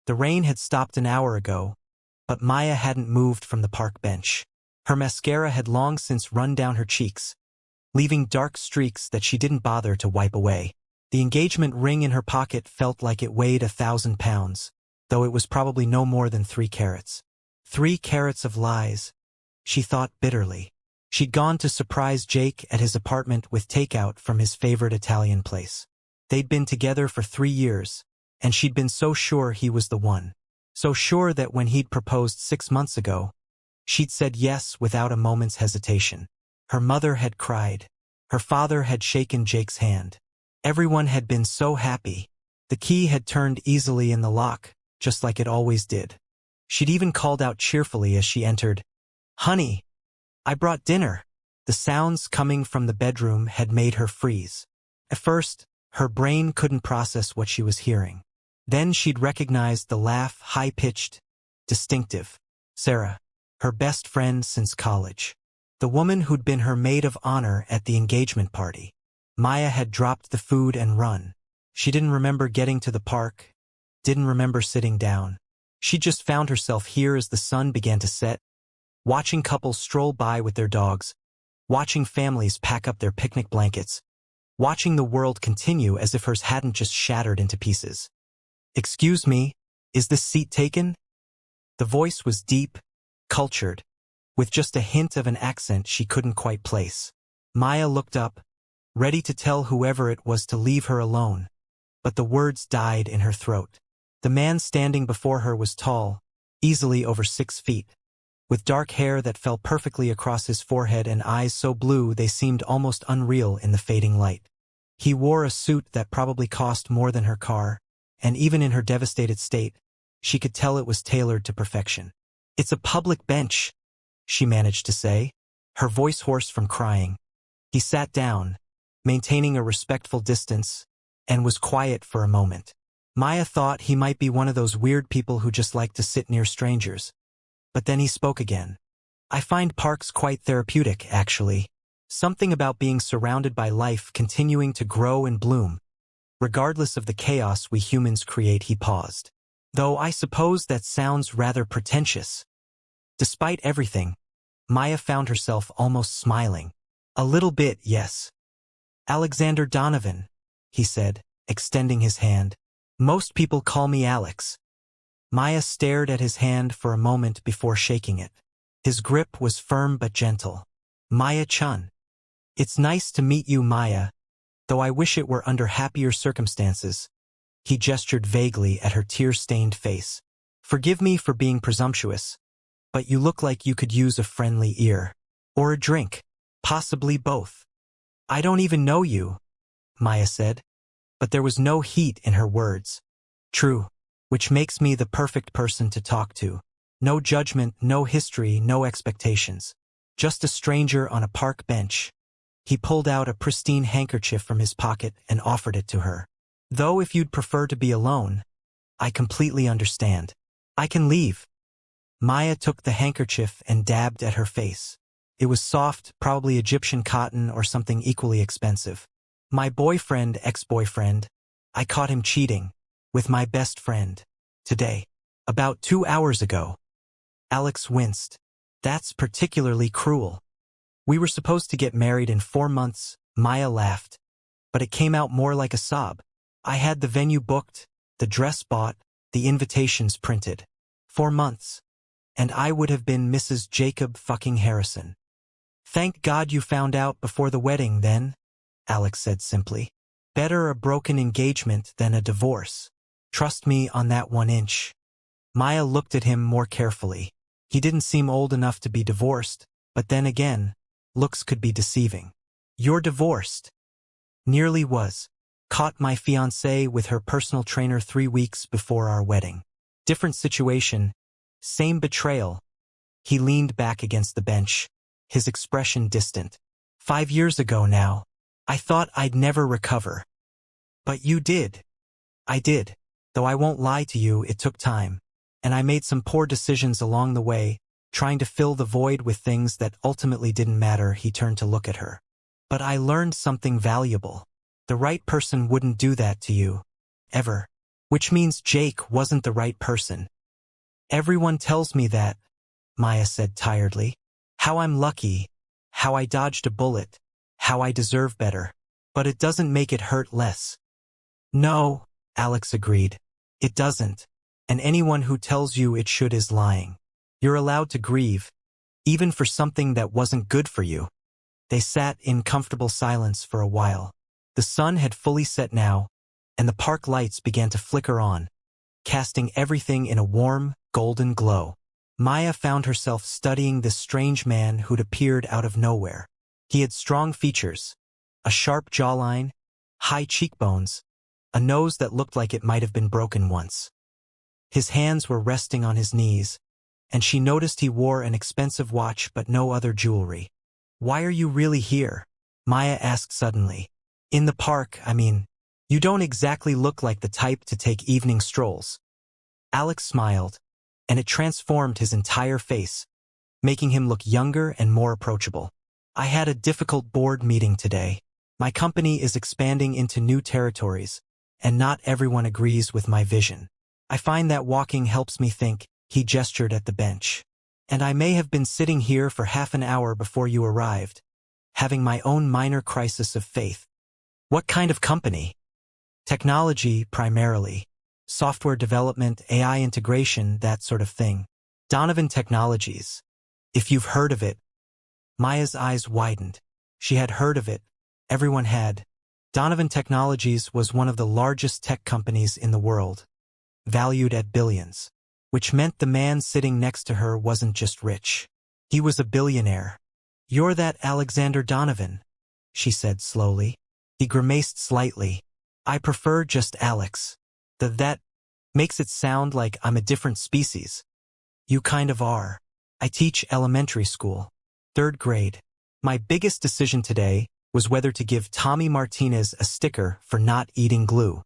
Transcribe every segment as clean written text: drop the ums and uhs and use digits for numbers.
The rain had stopped an hour ago, but Maya hadn't moved from the park bench. Her mascara had long since run down her cheeks, leaving dark streaks that she didn't bother to wipe away. The engagement ring in her pocket felt like it weighed 1,000 pounds, though it was probably no more than 3 carats. 3 carats of lies, she thought bitterly. She'd gone to surprise Jake at his apartment with takeout from his favorite Italian place. They'd been together for 3 years, and she'd been so sure he was the one. So sure that when he'd proposed 6 months ago, she'd said yes without a moment's hesitation. Her mother had cried. Her father had shaken Jake's hand. Everyone had been so happy. The key had turned easily in the lock, just like it always did. She'd even called out cheerfully as she entered, "Honey, I brought dinner." The sounds coming from the bedroom had made her freeze. At first, her brain couldn't process what she was hearing. Then she'd recognized the laugh, high-pitched, distinctive. Sarah, her best friend since college. The woman who'd been her maid of honor at the engagement party. Maya had dropped the food and run. She didn't remember getting to the park, didn't remember sitting down. She just found herself here as the sun began to set, watching couples stroll by with their dogs, watching families pack up their picnic blankets, watching the world continue as if hers hadn't just shattered into pieces. "Excuse me, is this seat taken?" The voice was deep, cultured, with just a hint of an accent she couldn't quite place. Maya looked up, ready to tell whoever it was to leave her alone, but the words died in her throat. The man standing before her was tall, easily over 6 feet, with dark hair that fell perfectly across his forehead and eyes so blue they seemed almost unreal in the fading light. He wore a suit that probably cost more than her car, and even in her devastated state, she could tell it was tailored to perfection. "It's a public bench," she managed to say, her voice hoarse from crying. He sat down, maintaining a respectful distance, and was quiet for a moment. Maya thought he might be one of those weird people who just like to sit near strangers. But then he spoke again. "I find parks quite therapeutic, actually. Something about being surrounded by life continuing to grow and bloom, regardless of the chaos we humans create." He paused. "Though I suppose that sounds rather pretentious." Despite everything, Maya found herself almost smiling. "A little bit, yes." "Alexander Donovan," he said, extending his hand. "Most people call me Alex." Maya stared at his hand for a moment before shaking it. His grip was firm but gentle. "Maya-chun. It's nice to meet you, Maya, though I wish it were under happier circumstances." He gestured vaguely at her tear-stained face. "Forgive me for being presumptuous, but you look like you could use a friendly ear. Or a drink. Possibly both." "I don't even know you," Maya said, but there was no heat in her words. "True, which makes me the perfect person to talk to. No judgment, no history, no expectations. Just a stranger on a park bench." He pulled out a pristine handkerchief from his pocket and offered it to her. "Though if you'd prefer to be alone, I completely understand. I can leave." Maya took the handkerchief and dabbed at her face. It was soft, probably Egyptian cotton or something equally expensive. "My boyfriend, ex-boyfriend, I caught him cheating with my best friend today. About 2 hours ago." Alex winced. "That's particularly cruel." "We were supposed to get married in 4 months, Maya laughed. But it came out more like a sob. "I had the venue booked, the dress bought, the invitations printed. 4 months. And I would have been Mrs. Jacob fucking Harrison." "Thank God you found out before the wedding, then," Alex said simply. "Better a broken engagement than a divorce. Trust me on that 1 inch." Maya looked at him more carefully. He didn't seem old enough to be divorced, but then again, looks could be deceiving. "You're divorced." "Nearly was. Caught my fiancée with her personal trainer 3 weeks before our wedding. Different situation, same betrayal." He leaned back against the bench, his expression distant. 5 years ago now. I thought I'd never recover." "But you did." "I did. Though I won't lie to you, it took time. And I made some poor decisions along the way, trying to fill the void with things that ultimately didn't matter." He turned to look at her. "But I learned something valuable. The right person wouldn't do that to you. Ever. which means Jake wasn't the right person. Everyone tells me that, Maya said tiredly. How I'm lucky, how I dodged a bullet, how I deserve better. But it doesn't make it hurt less. No, Alex agreed. It doesn't. And anyone who tells you it should is lying. You're allowed to grieve, even for something that wasn't good for you. They sat in comfortable silence for a while. The sun had fully set now, and the park lights began to flicker on, casting everything in a warm, golden glow. Maya found herself studying this strange man who'd appeared out of nowhere. He had strong features, a sharp jawline, high cheekbones, a nose that looked like it might have been broken once. His hands were resting on his knees, and she noticed he wore an expensive watch but no other jewelry. Why are you really here? Maya asked suddenly. In the park, I mean. You don't exactly look like the type to take evening strolls. Alex smiled, and it transformed his entire face, making him look younger and more approachable. I had a difficult board meeting today. My company is expanding into new territories, and not everyone agrees with my vision. I find that walking helps me think. He gestured at the bench. And I may have been sitting here for half an hour before you arrived, having my own minor crisis of faith. What kind of company? Technology, primarily. Software development, AI integration, that sort of thing. Donovan Technologies. If you've heard of it. Maya's eyes widened. She had heard of it. Everyone had. Donovan Technologies was one of the largest tech companies in the world, valued at billions, which meant the man sitting next to her wasn't just rich. He was a billionaire. You're that Alexander Donovan, she said slowly. He grimaced slightly. I prefer just Alex. That makes it sound like I'm a different species. You kind of are. I teach elementary school, 3rd grade. My biggest decision today was whether to give Tommy Martinez a sticker for not eating glue.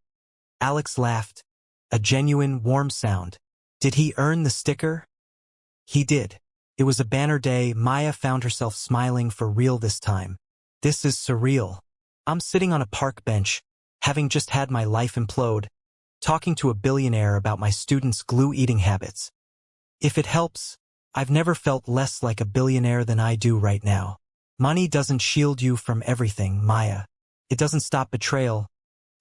Alex laughed, a genuine, warm sound. Did he earn the sticker? He did. It was a banner day. Maya found herself smiling for real this time. This is surreal. I'm sitting on a park bench, having just had my life implode, talking to a billionaire about my students' glue-eating habits. If it helps, I've never felt less like a billionaire than I do right now. Money doesn't shield you from everything, Maya. It doesn't stop betrayal,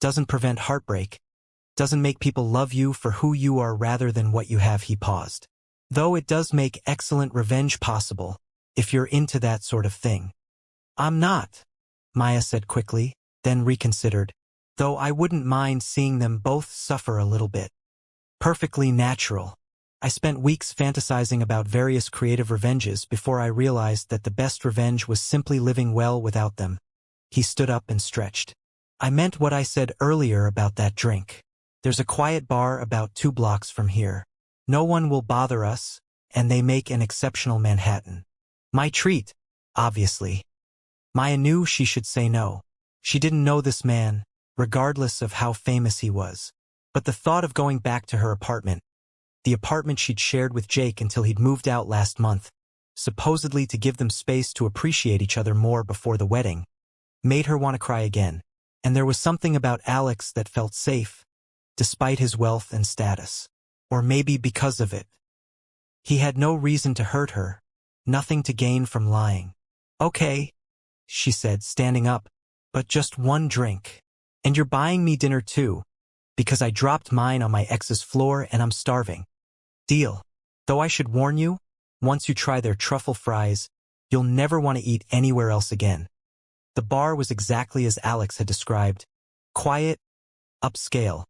doesn't prevent heartbreak, doesn't make people love you for who you are rather than what you have. He paused. Though it does make excellent revenge possible, if you're into that sort of thing. I'm not, Maya said quickly, then reconsidered. Though I wouldn't mind seeing them both suffer a little bit. Perfectly natural. I spent weeks fantasizing about various creative revenges before I realized that the best revenge was simply living well without them. He stood up and stretched. I meant what I said earlier about that drink. There's a quiet bar about 2 blocks from here. No one will bother us, and they make an exceptional Manhattan. My treat, obviously. Maya knew she should say no. She didn't know this man, regardless of how famous he was. But the thought of going back to her apartment, the apartment she'd shared with Jake until he'd moved out last month, supposedly to give them space to appreciate each other more before the wedding, made her want to cry again. And there was something about Alex that felt safe, despite his wealth and status. Or maybe because of it. He had no reason to hurt her, nothing to gain from lying. Okay, she said, standing up, but just 1 drink. And you're buying me dinner too, because I dropped mine on my ex's floor and I'm starving. Deal. Though I should warn you, once you try their truffle fries, you'll never want to eat anywhere else again. The bar was exactly as Alex had described. Quiet, upscale,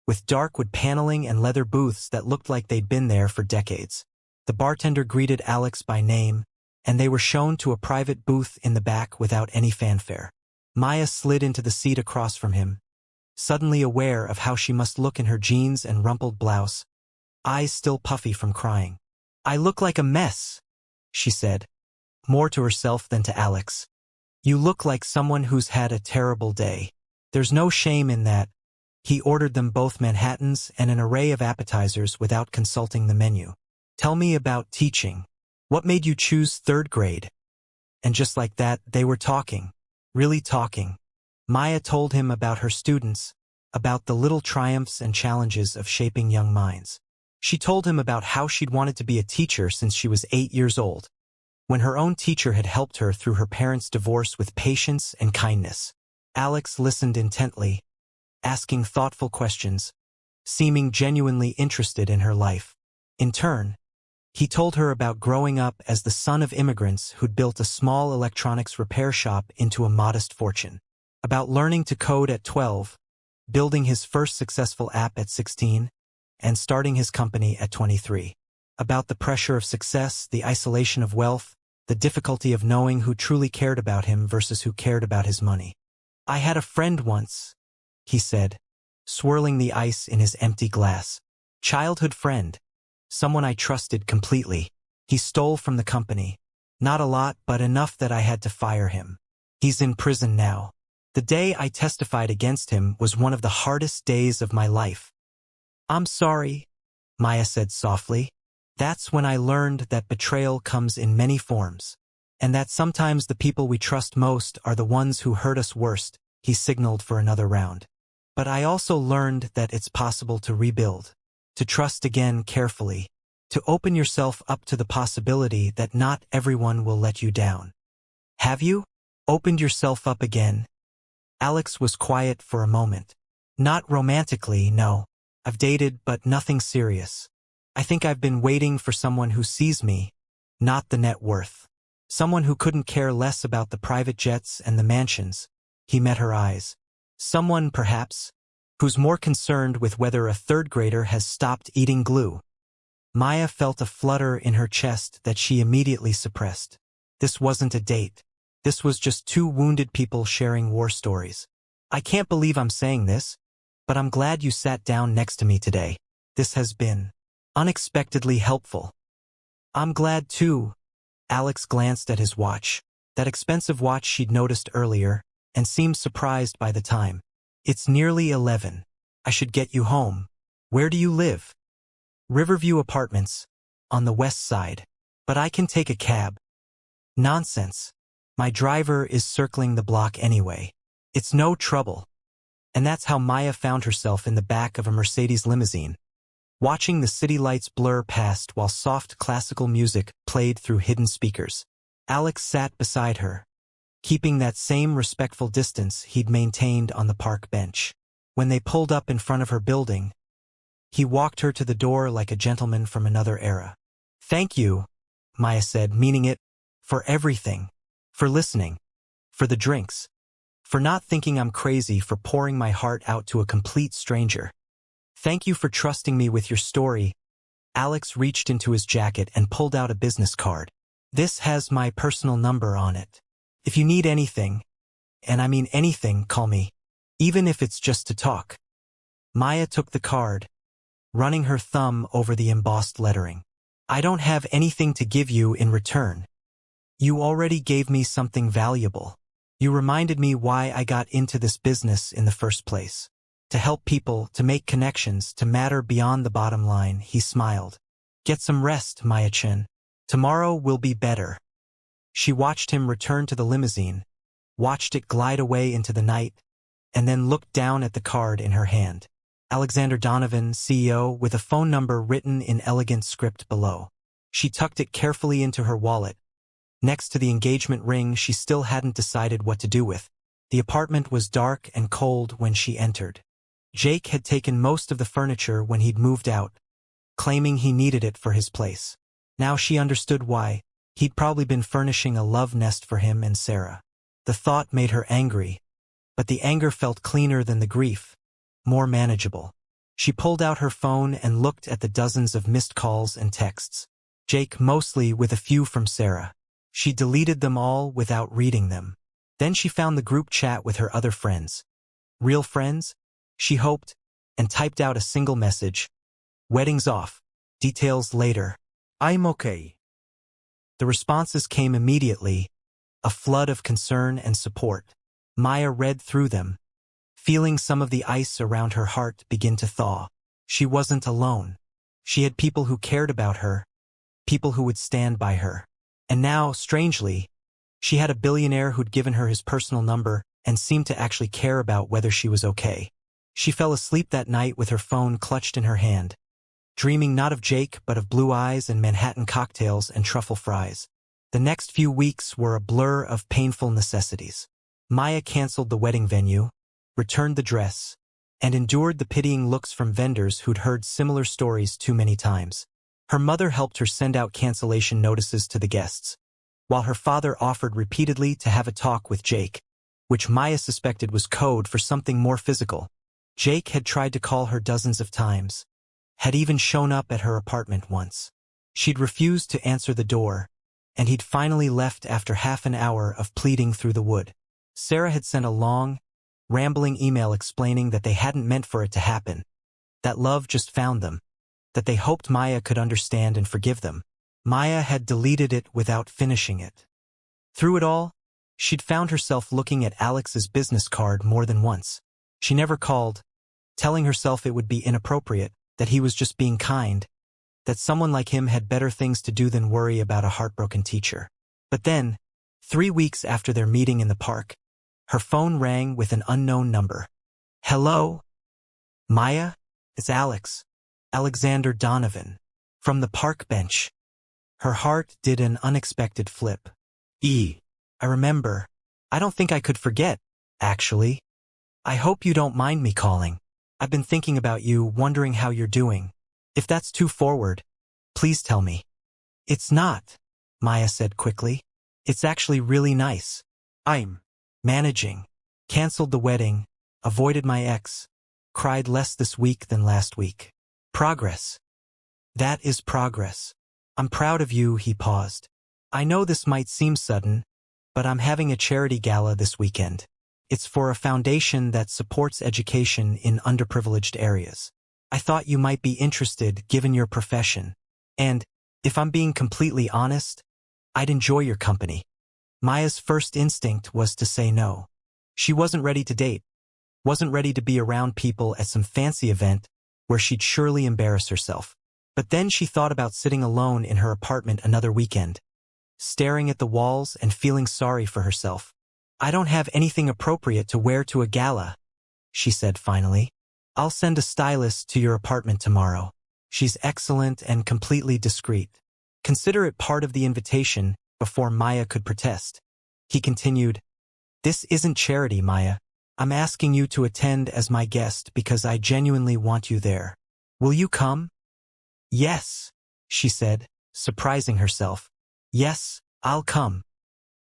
with dark wood paneling and leather booths that looked like they'd been there for decades. The bartender greeted Alex by name, and they were shown to a private booth in the back without any fanfare. Maya slid into the seat across from him, suddenly aware of how she must look in her jeans and rumpled blouse, eyes still puffy from crying. I look like a mess, she said, more to herself than to Alex. You look like someone who's had a terrible day. There's no shame in that. He ordered them both Manhattans and an array of appetizers without consulting the menu. Tell me about teaching. What made you choose 3rd grade? And just like that, they were talking. Really talking. Maya told him about her students, about the little triumphs and challenges of shaping young minds. She told him about how she'd wanted to be a teacher since she was 8 years old, when her own teacher had helped her through her parents' divorce with patience and kindness. Alex listened intently, asking thoughtful questions, seeming genuinely interested in her life. In turn, he told her about growing up as the son of immigrants who'd built a small electronics repair shop into a modest fortune, about learning to code at 12, building his first successful app at 16, and starting his company at 23, about the pressure of success, the isolation of wealth, the difficulty of knowing who truly cared about him versus who cared about his money. "I had a friend once," he said, swirling the ice in his empty glass. "Childhood friend. Someone I trusted completely. He stole from the company. Not a lot, but enough that I had to fire him. He's in prison now. The day I testified against him was one of the hardest days of my life." "I'm sorry," Maya said softly. "That's when I learned that betrayal comes in many forms, and that sometimes the people we trust most are the ones who hurt us worst." He signaled for another round. "But I also learned that it's possible to rebuild, to trust again carefully, to open yourself up to the possibility that not everyone will let you down." "Have you opened yourself up again?" Alex was quiet for a moment. "Not romantically, no. I've dated, but nothing serious. I think I've been waiting for someone who sees me, not the net worth. Someone who couldn't care less about the private jets and the mansions." He met her eyes. "Someone, perhaps, who's more concerned with whether a third grader has stopped eating glue." Maya felt a flutter in her chest that she immediately suppressed. This wasn't a date. This was just two wounded people sharing war stories. "I can't believe I'm saying this, but I'm glad you sat down next to me today. This has been unexpectedly helpful." "I'm glad too." Alex glanced at his watch, that expensive watch she'd noticed earlier, and seemed surprised by the time. "It's nearly 11. I should get you home. Where do you live?" "Riverview Apartments, on the west side. But I can take a cab." "Nonsense. My driver is circling the block anyway. It's no trouble." And that's how Maya found herself in the back of a Mercedes limousine, watching the city lights blur past while soft classical music played through hidden speakers. Alex sat beside her, keeping that same respectful distance he'd maintained on the park bench. When they pulled up in front of her building, he walked her to the door like a gentleman from another era. "Thank you," Maya said, meaning it, "for everything. For listening. For the drinks. For not thinking I'm crazy for pouring my heart out to a complete stranger. Thank you for trusting me with your story." Alex reached into his jacket and pulled out a business card. "This has my personal number on it. If you need anything, and I mean anything, call me. Even if it's just to talk." Maya took the card, running her thumb over the embossed lettering. "I don't have anything to give you in return. You already gave me something valuable. You reminded me why I got into this business in the first place. To help people, to make connections, to matter beyond the bottom line." He smiled. "Get some rest, Maya-chan. Tomorrow will be better." She watched him return to the limousine, watched it glide away into the night, and then looked down at the card in her hand. Alexander Donovan, CEO, with a phone number written in elegant script below. She tucked it carefully into her wallet, next to the engagement ring she still hadn't decided what to do with. The apartment was dark and cold when she entered. Jake had taken most of the furniture when he'd moved out, claiming he needed it for his place. Now she understood why. He'd probably been furnishing a love nest for him and Sarah. The thought made her angry, but the anger felt cleaner than the grief, more manageable. She pulled out her phone and looked at the dozens of missed calls and texts. Jake mostly, with a few from Sarah. She deleted them all without reading them. Then she found the group chat with her other friends. Real friends? She hoped, and typed out a single message. "Wedding's off. Details later. I'm okay." The responses came immediately, a flood of concern and support. Maya read through them, feeling some of the ice around her heart begin to thaw. She wasn't alone. She had people who cared about her, people who would stand by her. And now, strangely, she had a billionaire who'd given her his personal number and seemed to actually care about whether she was okay. She fell asleep that night with her phone clutched in her hand, dreaming not of Jake but of blue eyes and Manhattan cocktails and truffle fries. The next few weeks were a blur of painful necessities. Maya canceled the wedding venue, returned the dress, and endured the pitying looks from vendors who'd heard similar stories too many times. Her mother helped her send out cancellation notices to the guests, while her father offered repeatedly to have a talk with Jake, which Maya suspected was code for something more physical. Jake had tried to call her dozens of times, had even shown up at her apartment once. She'd refused to answer the door, and he'd finally left after half an hour of pleading through the wood. Sarah had sent a long, rambling email explaining that they hadn't meant for it to happen, that love just found them, that they hoped Maya could understand and forgive them. Maya had deleted it without finishing it. Through it all, she'd found herself looking at Alex's business card more than once. She never called, telling herself it would be inappropriate, that he was just being kind, that someone like him had better things to do than worry about a heartbroken teacher. But then, 3 weeks after their meeting in the park, her phone rang with an unknown number. "Hello? Maya? It's Alex. Alexander Donovan. From the park bench." Her heart did an unexpected flip. I remember. I don't think I could forget, actually. I hope you don't mind me calling. I've been thinking about you, wondering how you're doing. If that's too forward, please tell me. It's not, Maya said quickly. It's actually really nice. I'm managing. Canceled the wedding, avoided my ex, cried less this week than last week. Progress. That is progress. I'm proud of you, he paused. I know this might seem sudden, but I'm having a charity gala this weekend. It's for a foundation that supports education in underprivileged areas. I thought you might be interested given your profession. And, if I'm being completely honest, I'd enjoy your company. Maya's first instinct was to say no. She wasn't ready to date, wasn't ready to be around people at some fancy event where she'd surely embarrass herself. But then she thought about sitting alone in her apartment another weekend, staring at the walls and feeling sorry for herself. I don't have anything appropriate to wear to a gala, she said finally. I'll send a stylist to your apartment tomorrow. She's excellent and completely discreet. Consider it part of the invitation before Maya could protest. He continued, This isn't charity, Maya. I'm asking you to attend as my guest because I genuinely want you there. Will you come? Yes, she said, surprising herself. Yes, I'll come.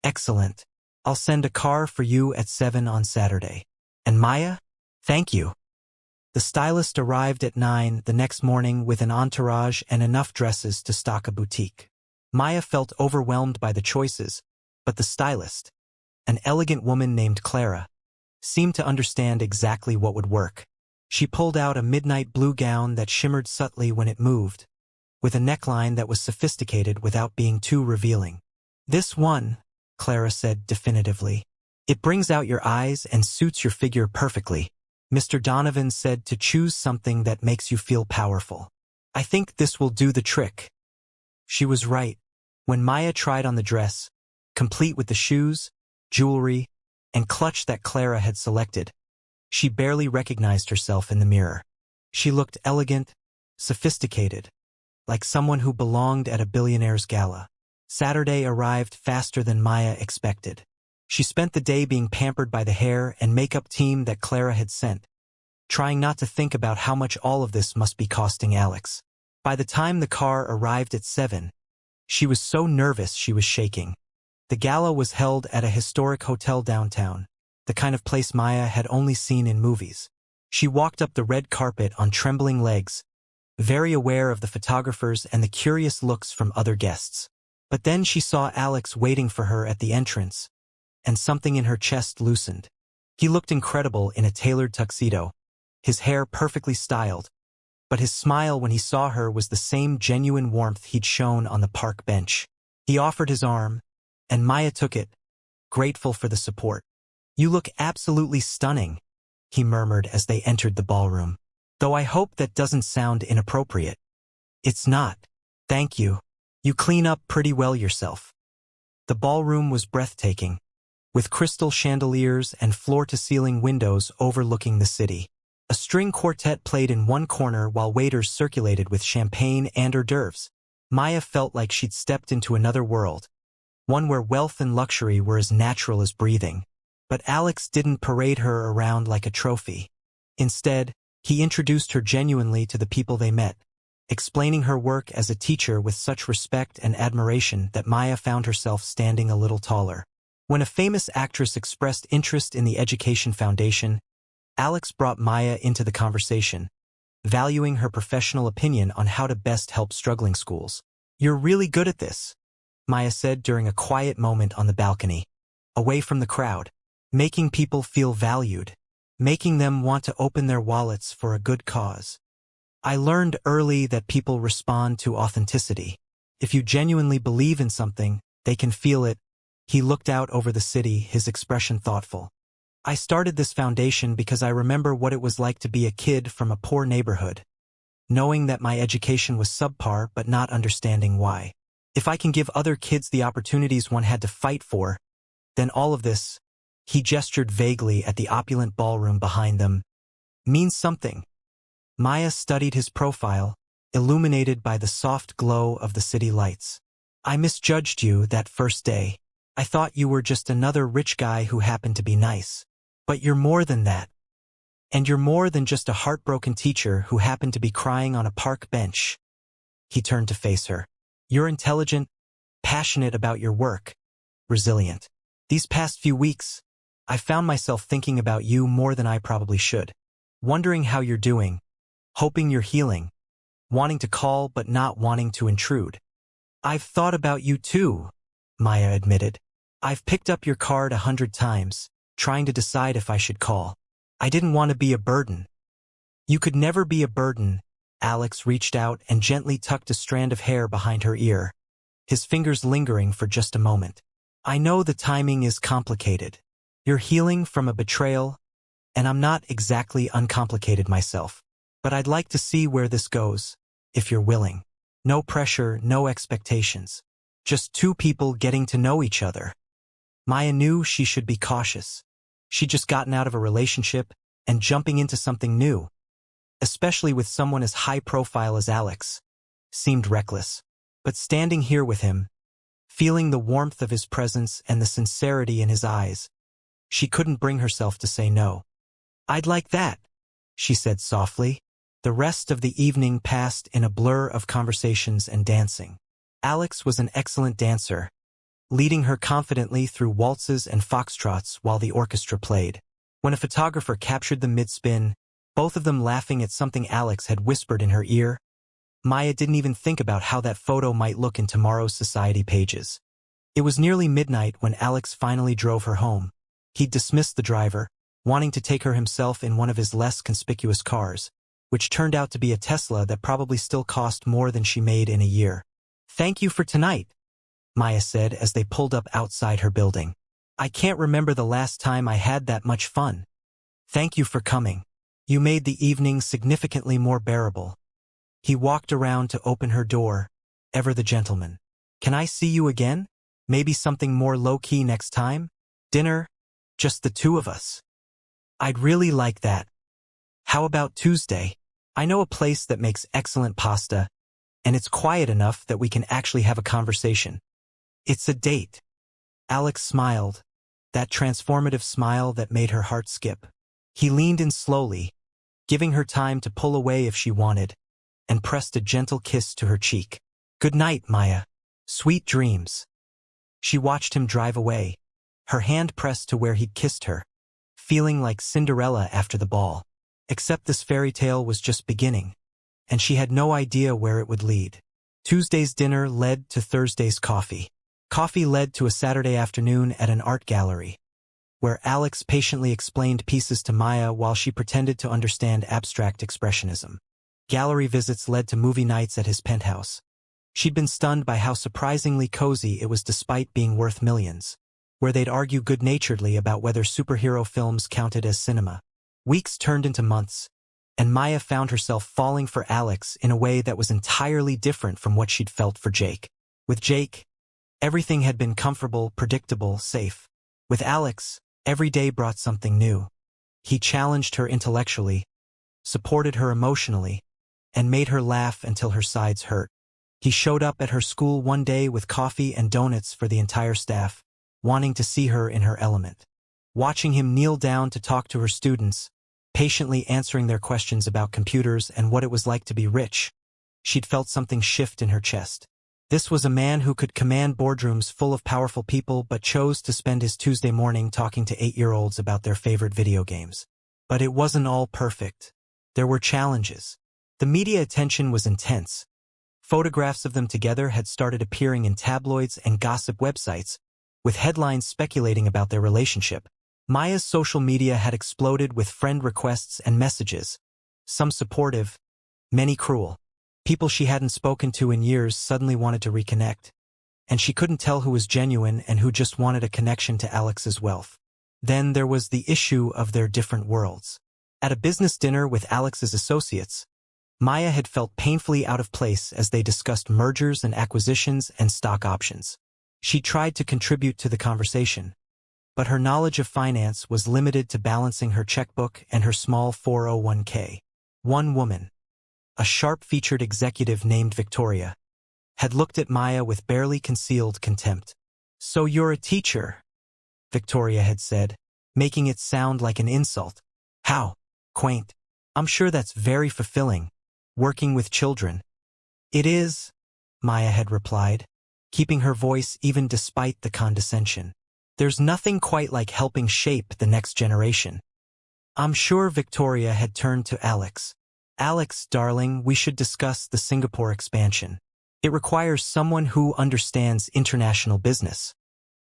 Excellent. I'll send a car for you at 7 on Saturday. And Maya? Thank you. The stylist arrived at 9 the next morning with an entourage and enough dresses to stock a boutique. Maya felt overwhelmed by the choices, but the stylist, an elegant woman named Clara, seemed to understand exactly what would work. She pulled out a midnight blue gown that shimmered subtly when it moved, with a neckline that was sophisticated without being too revealing. This one, Clara said definitively. It brings out your eyes and suits your figure perfectly. Mr. Donovan said to choose something that makes you feel powerful. I think this will do the trick. She was right. When Maya tried on the dress, complete with the shoes, jewelry, and clutch that Clara had selected, she barely recognized herself in the mirror. She looked elegant, sophisticated, like someone who belonged at a billionaire's gala. Saturday arrived faster than Maya expected. She spent the day being pampered by the hair and makeup team that Clara had sent, trying not to think about how much all of this must be costing Alex. By the time the car arrived at 7, she was so nervous she was shaking. The gala was held at a historic hotel downtown, the kind of place Maya had only seen in movies. She walked up the red carpet on trembling legs, very aware of the photographers and the curious looks from other guests. But then she saw Alex waiting for her at the entrance, and something in her chest loosened. He looked incredible in a tailored tuxedo, his hair perfectly styled, but his smile when he saw her was the same genuine warmth he'd shown on the park bench. He offered his arm, and Maya took it, grateful for the support. You look absolutely stunning, he murmured as they entered the ballroom. Though I hope that doesn't sound inappropriate. It's not. Thank you. You clean up pretty well yourself. The ballroom was breathtaking, with crystal chandeliers and floor-to-ceiling windows overlooking the city. A string quartet played in one corner while waiters circulated with champagne and hors d'oeuvres. Maya felt like she'd stepped into another world, one where wealth and luxury were as natural as breathing. But Alex didn't parade her around like a trophy. Instead, he introduced her genuinely to the people they met, explaining her work as a teacher with such respect and admiration that Maya found herself standing a little taller. When a famous actress expressed interest in the Education Foundation, Alex brought Maya into the conversation, valuing her professional opinion on how to best help struggling schools. "You're really good at this," Maya said during a quiet moment on the balcony, away from the crowd, "making people feel valued, making them want to open their wallets for a good cause. I learned early that people respond to authenticity. If you genuinely believe in something, they can feel it." He looked out over the city, his expression thoughtful. "I started this foundation because I remember what it was like to be a kid from a poor neighborhood, knowing that my education was subpar but not understanding why. If I can give other kids the opportunities one had to fight for, then all of this," he gestured vaguely at the opulent ballroom behind them, "means something." Maya studied his profile, illuminated by the soft glow of the city lights. "I misjudged you that first day. I thought you were just another rich guy who happened to be nice. But you're more than that. And you're more than just a heartbroken teacher who happened to be crying on a park bench." He turned to face her. "You're intelligent, passionate about your work, resilient. These past few weeks, I found myself thinking about you more than I probably should. Wondering how you're doing, hoping you're healing, wanting to call but not wanting to intrude." "I've thought about you too," Maya admitted. "I've picked up your card 100 times, trying to decide if I should call. I didn't want to be a burden." "You could never be a burden." Alex reached out and gently tucked a strand of hair behind her ear, his fingers lingering for just a moment. "I know the timing is complicated. You're healing from a betrayal, and I'm not exactly uncomplicated myself. But I'd like to see where this goes, if you're willing. No pressure, no expectations. Just two people getting to know each other." Maya knew she should be cautious. She'd just gotten out of a relationship, and jumping into something new, especially with someone as high profile as Alex, seemed reckless. But standing here with him, feeling the warmth of his presence and the sincerity in his eyes, she couldn't bring herself to say no. "I'd like that," she said softly. The rest of the evening passed in a blur of conversations and dancing. Alex was an excellent dancer, leading her confidently through waltzes and foxtrots while the orchestra played. When a photographer captured them mid-spin, both of them laughing at something Alex had whispered in her ear, Maya didn't even think about how that photo might look in tomorrow's society pages. It was nearly midnight when Alex finally drove her home. He'd dismissed the driver, wanting to take her himself in one of his less conspicuous cars, which turned out to be a Tesla that probably still cost more than she made in a year. "Thank you for tonight," Maya said as they pulled up outside her building. "I can't remember the last time I had that much fun. Thank you for coming. You made the evening significantly more bearable." He walked around to open her door, ever the gentleman. "Can I see you again? Maybe something more low-key next time? Dinner? Just the two of us?" "I'd really like that. How about Tuesday? I know a place that makes excellent pasta, and it's quiet enough that we can actually have a conversation. It's a date." Alex smiled, that transformative smile that made her heart skip. He leaned in slowly, giving her time to pull away if she wanted, and pressed a gentle kiss to her cheek. "Good night, Maya. Sweet dreams." She watched him drive away, her hand pressed to where he'd kissed her, feeling like Cinderella after the ball. Except this fairy tale was just beginning, and she had no idea where it would lead. Tuesday's dinner led to Thursday's coffee. Coffee led to a Saturday afternoon at an art gallery, where Alex patiently explained pieces to Maya while she pretended to understand abstract expressionism. Gallery visits led to movie nights at his penthouse. She'd been stunned by how surprisingly cozy it was despite being worth millions, where they'd argue good-naturedly about whether superhero films counted as cinema. Weeks turned into months, and Maya found herself falling for Alex in a way that was entirely different from what she'd felt for Jake. With Jake, everything had been comfortable, predictable, safe. With Alex, every day brought something new. He challenged her intellectually, supported her emotionally, and made her laugh until her sides hurt. He showed up at her school one day with coffee and donuts for the entire staff, wanting to see her in her element. Watching him kneel down to talk to her students, patiently answering their questions about computers and what it was like to be rich, she'd felt something shift in her chest. This was a man who could command boardrooms full of powerful people but chose to spend his Tuesday morning talking to 8-year-olds about their favorite video games. But it wasn't all perfect. There were challenges. The media attention was intense. Photographs of them together had started appearing in tabloids and gossip websites, with headlines speculating about their relationship. Maya's social media had exploded with friend requests and messages, some supportive, many cruel. People she hadn't spoken to in years suddenly wanted to reconnect, and she couldn't tell who was genuine and who just wanted a connection to Alex's wealth. Then there was the issue of their different worlds. At a business dinner with Alex's associates, Maya had felt painfully out of place as they discussed mergers and acquisitions and stock options. She tried to contribute to the conversation, but her knowledge of finance was limited to balancing her checkbook and her small 401k. One woman, a sharp-featured executive named Victoria, had looked at Maya with barely concealed contempt. "So you're a teacher," Victoria had said, making it sound like an insult. "How quaint. I'm sure that's very fulfilling, working with children." "It is," Maya had replied, keeping her voice even despite the condescension. "There's nothing quite like helping shape the next generation." "I'm sure." Victoria had turned to Alex. "Alex, darling, we should discuss the Singapore expansion. It requires someone who understands international business."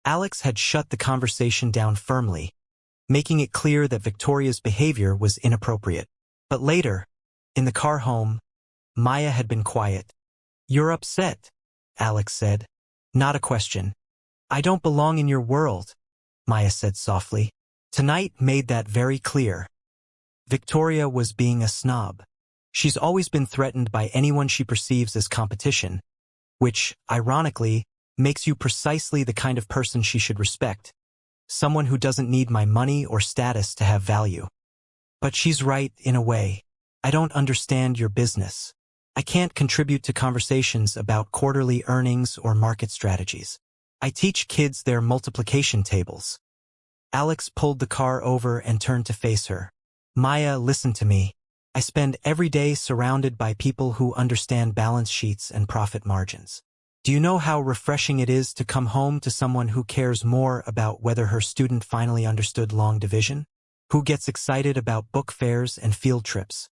Alex had shut the conversation down firmly, making it clear that Victoria's behavior was inappropriate. But later, in the car home, Maya had been quiet. "You're upset," Alex said. "Not a question." "I don't belong in your world," Maya said softly. Tonight made that very clear. Victoria was being a snob. She's always been threatened by anyone she perceives as competition, which, ironically, makes you precisely the kind of person she should respect. Someone who doesn't need my money or status to have value. But she's right, in a way. I don't understand your business. I can't contribute to conversations about quarterly earnings or market strategies. I teach kids their multiplication tables. Alex pulled the car over and turned to face her. "Maya, listen to me. I spend every day surrounded by people who understand balance sheets and profit margins. Do you know how refreshing it is to come home to someone who cares more about whether her student finally understood long division? Who gets excited about book fairs and field trips?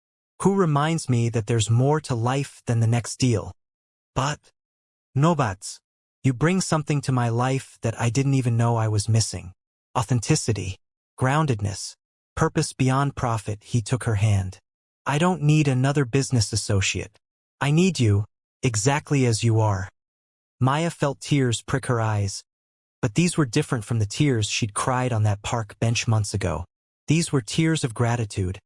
Who reminds me that there's more to life than the next deal? But, Nobats, you bring something to my life that I didn't even know I was missing. Authenticity, groundedness, purpose beyond profit." He took her hand. "I don't need another business associate. I need you, exactly as you are." Maya felt tears prick her eyes, but these were different from the tears she'd cried on that park bench months ago. These were tears of gratitude,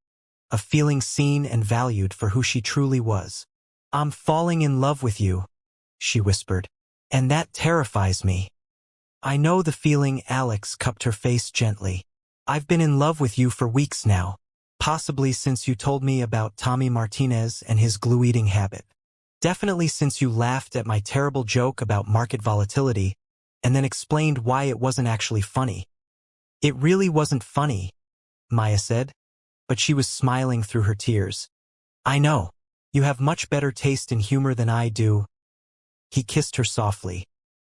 of feeling seen and valued for who she truly was. "I'm falling in love with you," she whispered, "and that terrifies me." "I know the feeling." Alex cupped her face gently. "I've been in love with you for weeks now, possibly since you told me about Tommy Martinez and his glue-eating habit. Definitely since you laughed at my terrible joke about market volatility and then explained why it wasn't actually funny." "It really wasn't funny," Maya said, but she was smiling through her tears. "I know. You have much better taste in humor than I do." He kissed her softly,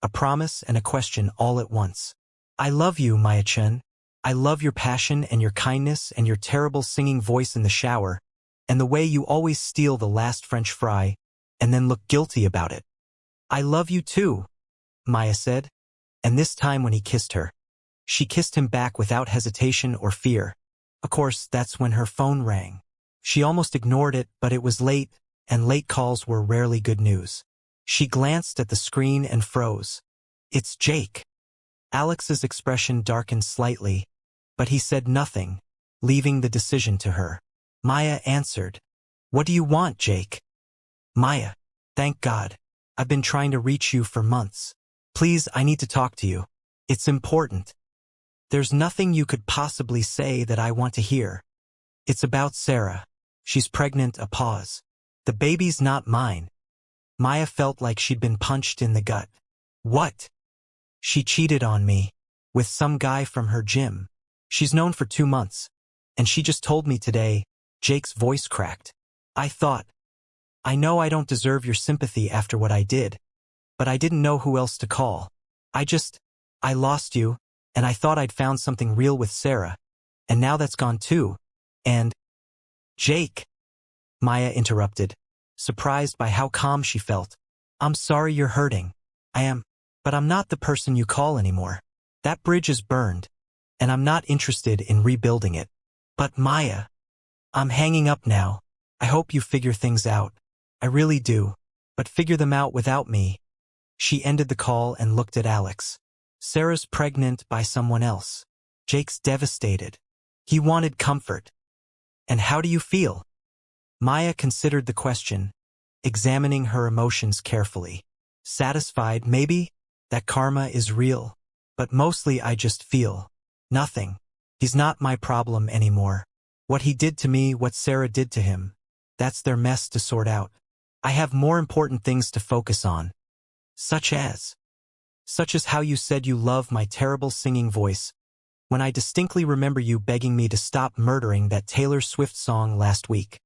a promise and a question all at once. "I love you, Maya-chan. I love your passion and your kindness and your terrible singing voice in the shower, and the way you always steal the last French fry and then look guilty about it." "I love you too," Maya said, and this time when he kissed her, she kissed him back without hesitation or fear. Of course, that's when her phone rang. She almost ignored it, but it was late, and late calls were rarely good news. She glanced at the screen and froze. "It's Jake." Alex's expression darkened slightly, but he said nothing, leaving the decision to her. Maya answered, "What do you want, Jake?" "Maya, thank God. I've been trying to reach you for months. Please, I need to talk to you. It's important. There's nothing you could possibly say that I want to hear. It's about Sarah." She's pregnant, a pause. The baby's not mine. Maya felt like she'd been punched in the gut. What? She cheated on me. With some guy from her gym. She's known for 2 months. And she just told me today. Jake's voice cracked. I know I don't deserve your sympathy after what I did. But I didn't know who else to call. I lost you, and I thought I'd found something real with Sarah. And now that's gone too. And… Jake! Maya interrupted, surprised by how calm she felt. I'm sorry you're hurting. I am, but I'm not the person you call anymore. That bridge is burned, and I'm not interested in rebuilding it. But Maya, I'm hanging up now. I hope you figure things out. I really do. But figure them out without me. She ended the call and looked at Alex. Sarah's pregnant by someone else. Jake's devastated. He wanted comfort. And how do you feel? Maya considered the question, examining her emotions carefully. Satisfied, maybe? That karma is real. But mostly I just feel nothing. He's not my problem anymore. What he did to me, what Sarah did to him, that's their mess to sort out. I have more important things to focus on. Such as how you said you love my terrible singing voice, when I distinctly remember you begging me to stop murdering that Taylor Swift song last week.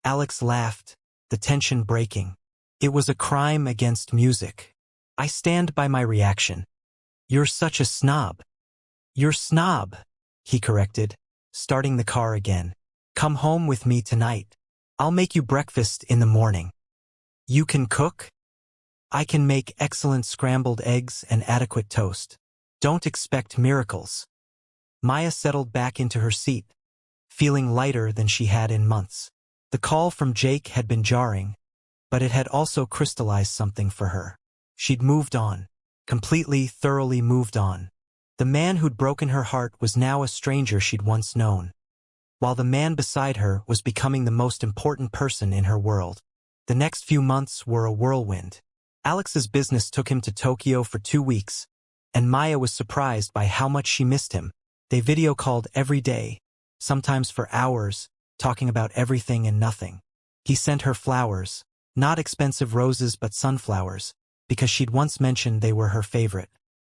Alex laughed, the tension breaking. It was a crime against music. I stand by my reaction. You're such a snob. You're snob, he corrected, starting the car again. Come home with me tonight. I'll make you breakfast in the morning. You can cook? I can make excellent scrambled eggs and adequate toast. Don't expect miracles. Maya settled back into her seat, feeling lighter than she had in months. The call from Jake had been jarring, but it had also crystallized something for her. She'd moved on, completely, thoroughly moved on. The man who'd broken her heart was now a stranger she'd once known, while the man beside her was becoming the most important person in her world. The next few months were a whirlwind. Alex's business took him to Tokyo for 2 weeks, and Maya was surprised by how much she missed him. They video called every day, sometimes for hours, talking about everything and nothing. He sent her flowers, not expensive roses but sunflowers, because she'd once mentioned they were her favorite.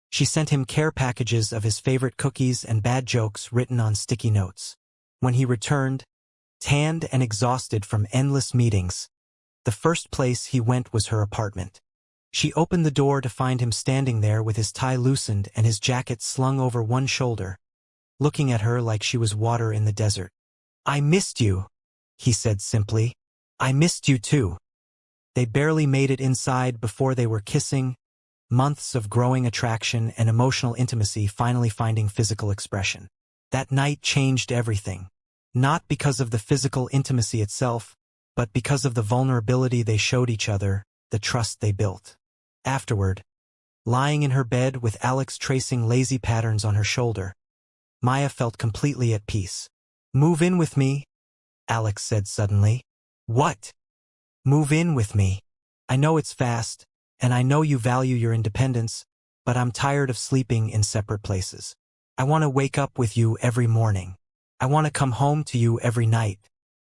She sent him care packages of his favorite cookies and bad jokes written on sticky notes. When he returned, tanned and exhausted from endless meetings, the first place he went was her apartment. She opened the door to find him standing there with his tie loosened and his jacket slung over one shoulder, looking at her like she was water in the desert. I missed you, he said simply. I missed you too. They barely made it inside before they were kissing, months of growing attraction and emotional intimacy finally finding physical expression. That night changed everything. Not because of the physical intimacy itself, but because of the vulnerability they showed each other, the trust they built. Afterward, lying in her bed with Alex tracing lazy patterns on her shoulder, Maya felt completely at peace. Move in with me, Alex said suddenly. What? Move in with me. I know it's fast, and I know you value your independence, but I'm tired of sleeping in separate places. I want to wake up with you every morning. I want to come home to you every night.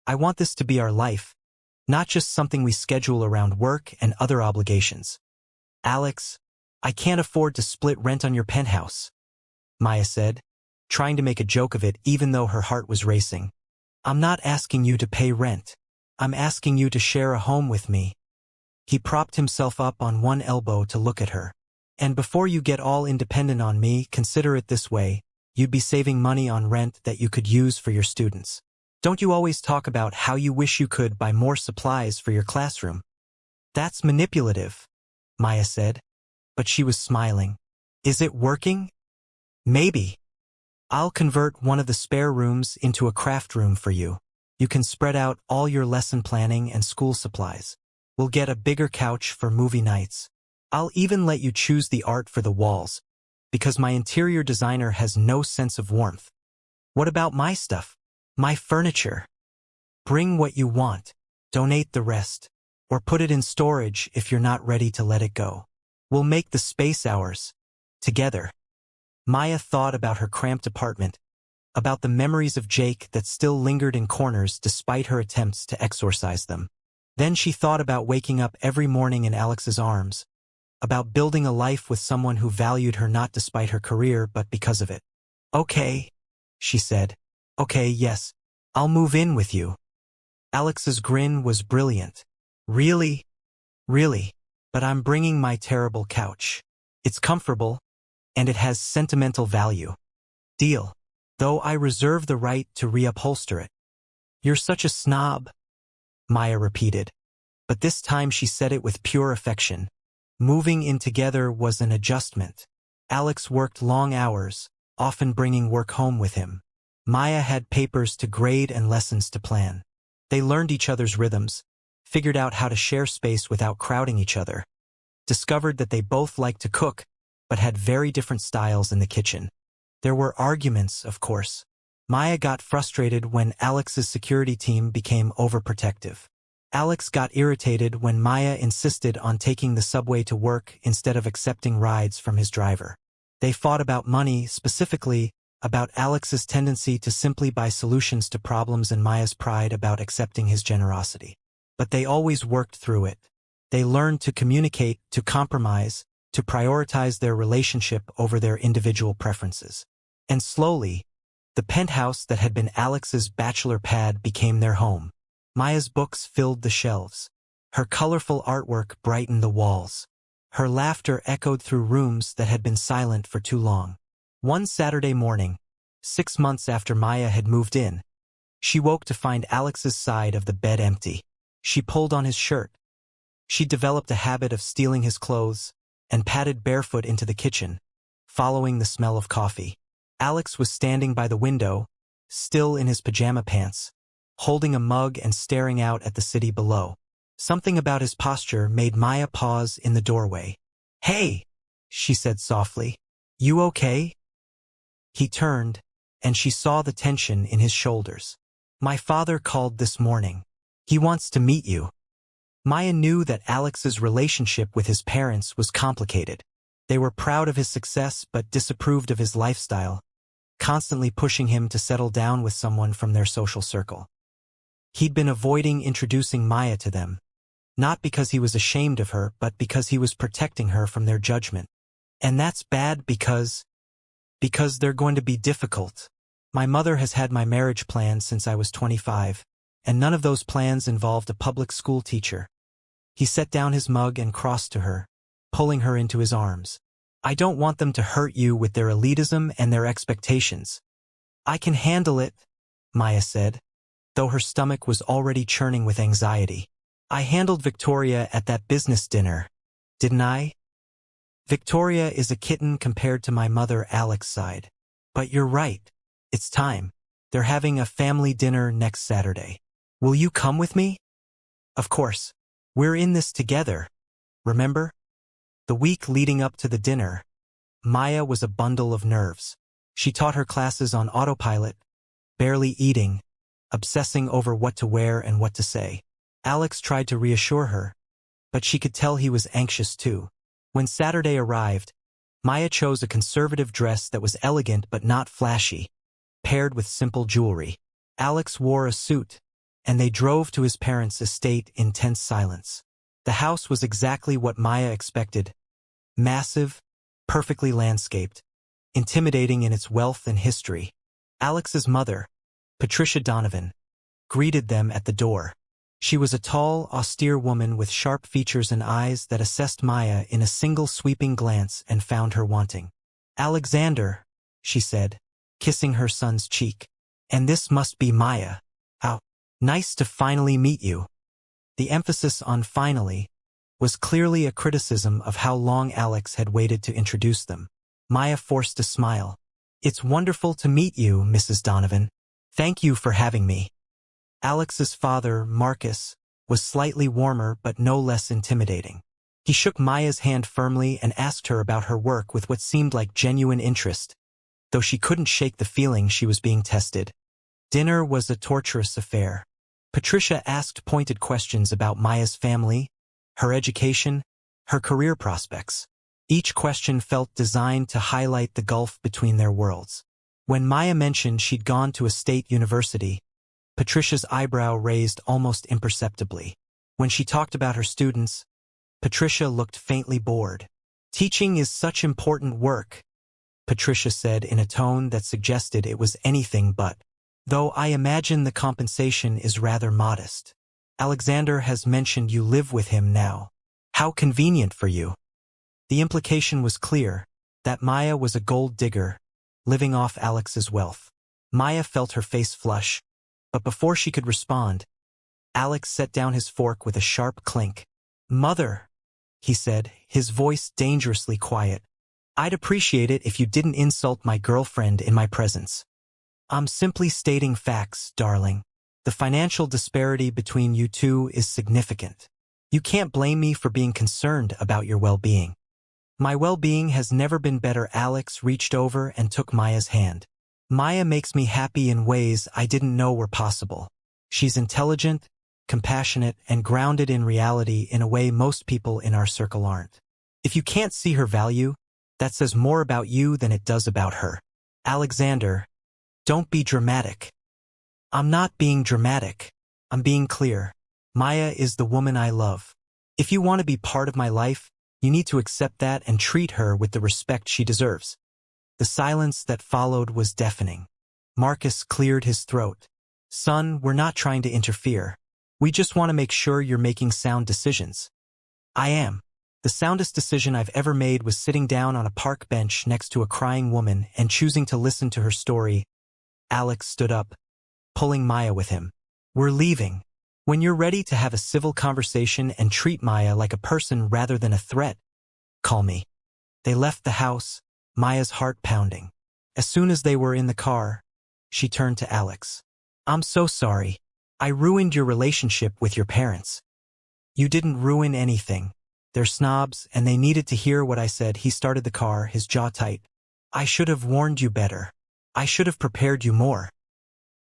I want this to be our life, not just something we schedule around work and other obligations. Alex, I can't afford to split rent on your penthouse, Maya said, trying to make a joke of it even though her heart was racing. I'm not asking you to pay rent. I'm asking you to share a home with me. He propped himself up on one elbow to look at her. And before you get all independent on me, consider it this way. You'd be saving money on rent that you could use for your students. Don't you always talk about how you wish you could buy more supplies for your classroom? That's manipulative, Maya said, but she was smiling. Is it working? Maybe. I'll convert one of the spare rooms into a craft room for you. You can spread out all your lesson planning and school supplies. We'll get a bigger couch for movie nights. I'll even let you choose the art for the walls, because my interior designer has no sense of warmth. What about my stuff? My furniture? Bring what you want, donate the rest, or put it in storage if you're not ready to let it go. We'll make the space ours, together. Maya thought about her cramped apartment, about the memories of Jake that still lingered in corners despite her attempts to exorcise them. Then she thought about waking up every morning in Alex's arms, about building a life with someone who valued her not despite her career but because of it. "Okay," she said. "Okay, yes, I'll move in with you." Alex's grin was brilliant. "Really? Really? But I'm bringing my terrible couch. It's comfortable, and it has sentimental value. Deal. Though I reserve the right to reupholster it." "You're such a snob," Maya repeated. But this time she said it with pure affection. Moving in together was an adjustment. Alex worked long hours, often bringing work home with him. Maya had papers to grade and lessons to plan. They learned each other's rhythms, figured out how to share space without crowding each other, discovered that they both liked to cook, but had very different styles in the kitchen. There were arguments, of course. Maya got frustrated when Alex's security team became overprotective. Alex got irritated when Maya insisted on taking the subway to work instead of accepting rides from his driver. They fought about money, specifically about Alex's tendency to simply buy solutions to problems and Maya's pride about accepting his generosity. But they always worked through it. They learned to communicate, to compromise, to prioritize their relationship over their individual preferences. And slowly, the penthouse that had been Alex's bachelor pad became their home. Maya's books filled the shelves. Her colorful artwork brightened the walls. Her laughter echoed through rooms that had been silent for too long. One Saturday morning, 6 months after Maya had moved in, she woke to find Alex's side of the bed empty. She pulled on his shirt. She developed a habit of stealing his clothes and padded barefoot into the kitchen, following the smell of coffee. Alex was standing by the window, still in his pajama pants, holding a mug and staring out at the city below. Something about his posture made Maya pause in the doorway. "Hey," she said softly. "You okay?" He turned, and she saw the tension in his shoulders. "My father called this morning. He wants to meet you." Maya knew that Alex's relationship with his parents was complicated. They were proud of his success but disapproved of his lifestyle, constantly pushing him to settle down with someone from their social circle. He'd been avoiding introducing Maya to them, not because he was ashamed of her, but because he was protecting her from their judgment. And that's bad because they're going to be difficult. My mother has had my marriage planned since I was 25, and none of those plans involved a public school teacher. He set down his mug and crossed to her, pulling her into his arms. "I don't want them to hurt you with their elitism and their expectations." "I can handle it," Maya said, though her stomach was already churning with anxiety. "I handled Victoria at that business dinner, didn't I?" "Victoria is a kitten compared to my mother Alex's side. But you're right. It's time. They're having a family dinner next Saturday. Will you come with me?" "Of course. We're in this together, remember?" The week leading up to the dinner, Maya was a bundle of nerves. She taught her classes on autopilot, barely eating, obsessing over what to wear and what to say. Alex tried to reassure her, but she could tell he was anxious too. When Saturday arrived, Maya chose a conservative dress that was elegant but not flashy, paired with simple jewelry. Alex wore a suit, and they drove to his parents' estate in tense silence. The house was exactly what Maya expected: massive, perfectly landscaped, intimidating in its wealth and history. Alex's mother, Patricia Donovan, greeted them at the door. She was a tall, austere woman with sharp features and eyes that assessed Maya in a single sweeping glance and found her wanting. "Alexander," she said, kissing her son's cheek. "And this must be Maya. How nice to finally meet you." The emphasis on "finally" was clearly a criticism of how long Alex had waited to introduce them. Maya forced a smile. "It's wonderful to meet you, Mrs. Donovan. Thank you for having me." Alex's father, Marcus, was slightly warmer but no less intimidating. He shook Maya's hand firmly and asked her about her work with what seemed like genuine interest, though she couldn't shake the feeling she was being tested. Dinner was a torturous affair. Patricia asked pointed questions about Maya's family, her education, her career prospects. Each question felt designed to highlight the gulf between their worlds. When Maya mentioned she'd gone to a state university, Patricia's eyebrow raised almost imperceptibly. When she talked about her students, Patricia looked faintly bored. "Teaching is such important work," Patricia said in a tone that suggested it was anything but. "Though I imagine the compensation is rather modest. Alexander has mentioned you live with him now. How convenient for you." The implication was clear, that Maya was a gold digger, living off Alex's wealth. Maya felt her face flush, but before she could respond, Alex set down his fork with a sharp clink. "Mother," he said, his voice dangerously quiet, "I'd appreciate it if you didn't insult my girlfriend in my presence. I'm simply stating facts, darling. The financial disparity between you two is significant. You can't blame me for being concerned about your well-being." "My well-being has never been better." Alex reached over and took Maya's hand. "Maya makes me happy in ways I didn't know were possible. She's intelligent, compassionate, and grounded in reality in a way most people in our circle aren't. If you can't see her value, that says more about you than it does about her." "Alexander, don't be dramatic." "I'm not being dramatic. I'm being clear. Maya is the woman I love. If you want to be part of my life, you need to accept that and treat her with the respect she deserves." The silence that followed was deafening. Marcus cleared his throat. "Son, we're not trying to interfere. We just want to make sure you're making sound decisions." "I am. The soundest decision I've ever made was sitting down on a park bench next to a crying woman and choosing to listen to her story." Alex stood up, pulling Maya with him. "We're leaving. When you're ready to have a civil conversation and treat Maya like a person rather than a threat, call me." They left the house, Maya's heart pounding. As soon as they were in the car, she turned to Alex. "I'm so sorry. I ruined your relationship with your parents." "You didn't ruin anything. They're snobs, and they needed to hear what I said." He started the car, his jaw tight. "I should have warned you better. I should have prepared you more."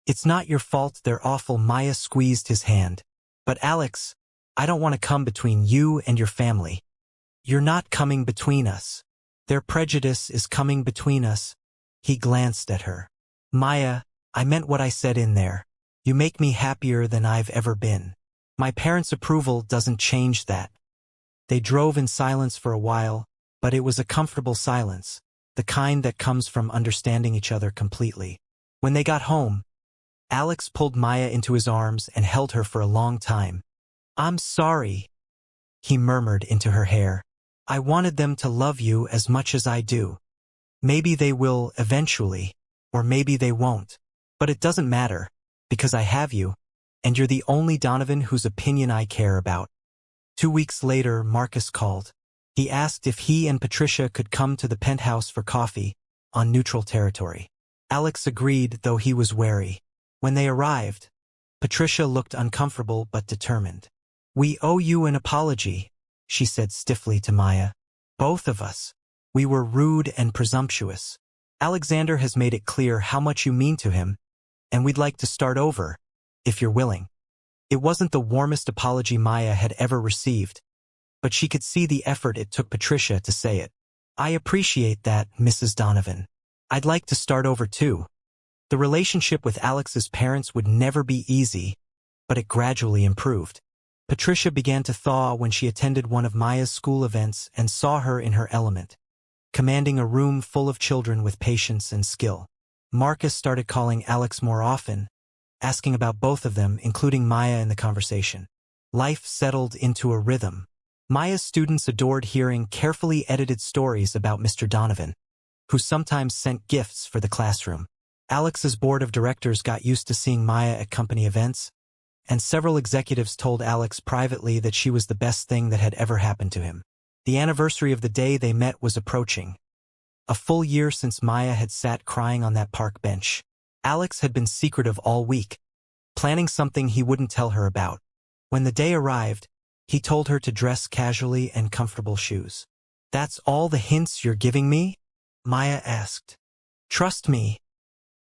"It's not your fault they're awful." Maya squeezed his hand. "But Alex, I don't want to come between you and your family." "You're not coming between us. Their prejudice is coming between us." He glanced at her. "Maya, I meant what I said in there. You make me happier than I've ever been. My parents' approval doesn't change that." They drove in silence for a while, but it was a comfortable silence, the kind that comes from understanding each other completely. When they got home, Alex pulled Maya into his arms and held her for a long time. "I'm sorry," he murmured into her hair. "I wanted them to love you as much as I do. Maybe they will eventually, or maybe they won't. But it doesn't matter, because I have you, and you're the only Donovan whose opinion I care about." 2 weeks later, Marcus called. He asked if he and Patricia could come to the penthouse for coffee, on neutral territory. Alex agreed, though he was wary. When they arrived, Patricia looked uncomfortable but determined. "We owe you an apology," she said stiffly to Maya. "Both of us. We were rude and presumptuous. Alexander has made it clear how much you mean to him, and we'd like to start over, if you're willing." It wasn't the warmest apology Maya had ever received, but she could see the effort it took Patricia to say it. "I appreciate that, Mrs. Donovan. I'd like to start over too." The relationship with Alex's parents would never be easy, but it gradually improved. Patricia began to thaw when she attended one of Maya's school events and saw her in her element, commanding a room full of children with patience and skill. Marcus started calling Alex more often, asking about both of them, including Maya in the conversation. Life settled into a rhythm. Maya's students adored hearing carefully edited stories about Mr. Donovan, who sometimes sent gifts for the classroom. Alex's board of directors got used to seeing Maya at company events, and several executives told Alex privately that she was the best thing that had ever happened to him. The anniversary of the day they met was approaching. A full year since Maya had sat crying on that park bench. Alex had been secretive all week, planning something he wouldn't tell her about. When the day arrived, he told her to dress casually and comfortable shoes. "That's all the hints you're giving me?" Maya asked. "Trust me,"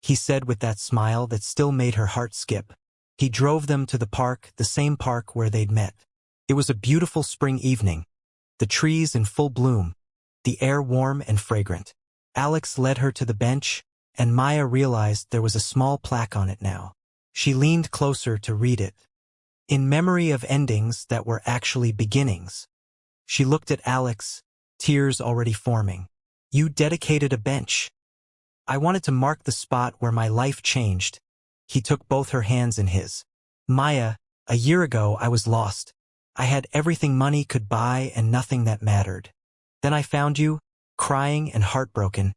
he said with that smile that still made her heart skip. He drove them to the park, the same park where they'd met. It was a beautiful spring evening, the trees in full bloom, the air warm and fragrant. Alex led her to the bench, and Maya realized there was a small plaque on it now. She leaned closer to read it. In memory of endings that were actually beginnings. She looked at Alex, tears already forming. You dedicated a bench. I wanted to mark the spot where my life changed. He took both her hands in his. Maya, a year ago I was lost. I had everything money could buy and nothing that mattered. Then I found you, crying and heartbroken,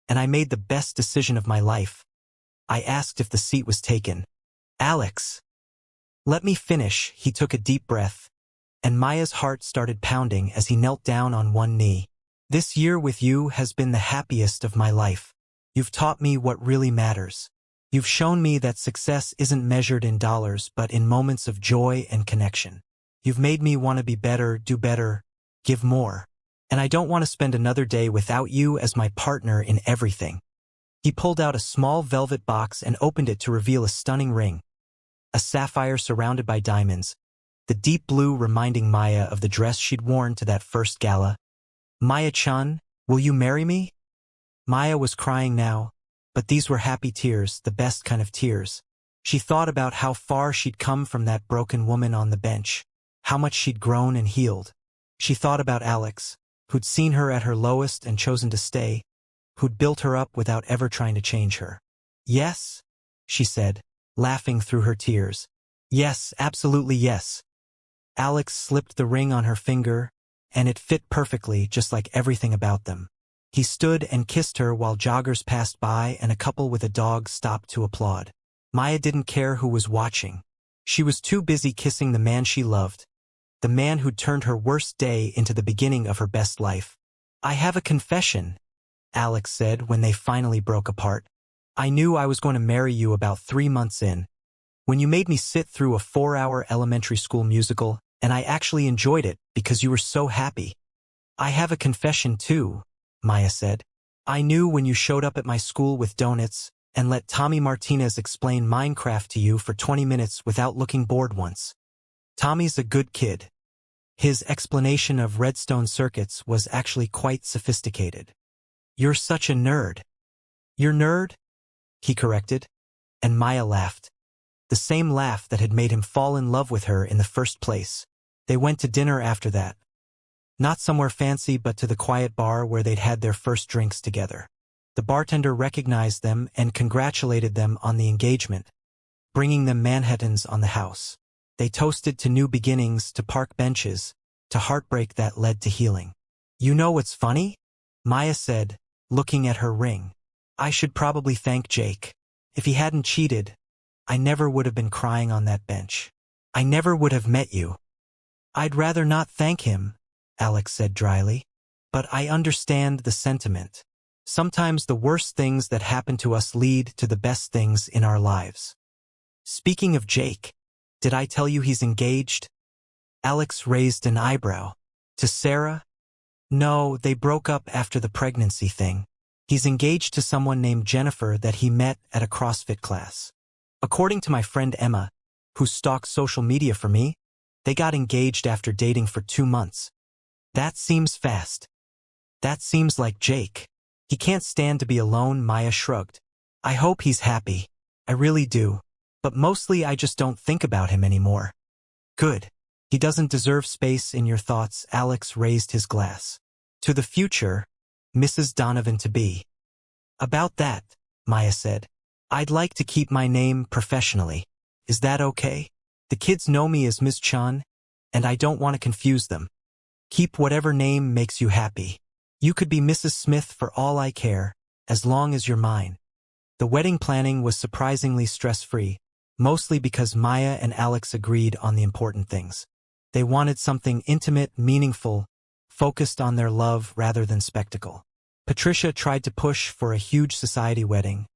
and I made the best decision of my life. I asked if the seat was taken. Alex. Let me finish. He took a deep breath, and Maya's heart started pounding as he knelt down on one knee. This year with you has been the happiest of my life. You've taught me what really matters. You've shown me that success isn't measured in dollars but in moments of joy and connection. You've made me want to be better, do better, give more. And I don't want to spend another day without you as my partner in everything. He pulled out a small velvet box and opened it to reveal a stunning ring. A sapphire surrounded by diamonds, the deep blue reminding Maya of the dress she'd worn to that first gala. Maya-chan, will you marry me? Maya was crying now, but these were happy tears, the best kind of tears. She thought about how far she'd come from that broken woman on the bench, how much she'd grown and healed. She thought about Alex, who'd seen her at her lowest and chosen to stay, who'd built her up without ever trying to change her. Yes, she said, laughing through her tears. Yes, absolutely yes. Alex slipped the ring on her finger, and it fit perfectly, just like everything about them. He stood and kissed her while joggers passed by and a couple with a dog stopped to applaud. Maya didn't care who was watching. She was too busy kissing the man she loved, the man who'd turned her worst day into the beginning of her best life. I have a confession, Alex said when they finally broke apart. I knew I was going to marry you about 3 months in, when you made me sit through a 4-hour elementary school musical, and I actually enjoyed it because you were so happy. I have a confession too, Maya said. I knew when you showed up at my school with donuts and let Tommy Martinez explain Minecraft to you for 20 minutes without looking bored once. Tommy's a good kid. His explanation of redstone circuits was actually quite sophisticated. You're such a nerd. You're nerd? He corrected, and Maya laughed. The same laugh that had made him fall in love with her in the first place. They went to dinner after that. Not somewhere fancy but to the quiet bar where they'd had their first drinks together. The bartender recognized them and congratulated them on the engagement, bringing them Manhattans on the house. They toasted to new beginnings, to park benches, to heartbreak that led to healing. You know what's funny? Maya said, looking at her ring. I should probably thank Jake. If he hadn't cheated, I never would have been crying on that bench. I never would have met you. I'd rather not thank him, Alex said dryly. But I understand the sentiment. Sometimes the worst things that happen to us lead to the best things in our lives. Speaking of Jake, did I tell you he's engaged? Alex raised an eyebrow. To Sarah? No, they broke up after the pregnancy thing. He's engaged to someone named Jennifer that he met at a CrossFit class. According to my friend Emma, who stalks social media for me, they got engaged after dating for 2 months. That seems fast. That seems like Jake. He can't stand to be alone, Maya shrugged. I hope he's happy. I really do. But mostly I just don't think about him anymore. Good. He doesn't deserve space in your thoughts. Alex raised his glass. To the future, Mrs. Donovan-to-be. About that, Maya said. I'd like to keep my name professionally. Is that okay? The kids know me as Ms. Chan, and I don't want to confuse them. Keep whatever name makes you happy. You could be Mrs. Smith for all I care, as long as you're mine. The wedding planning was surprisingly stress-free, mostly because Maya and Alex agreed on the important things. They wanted something intimate, meaningful, focused on their love rather than spectacle. Patricia tried to push for a huge society wedding,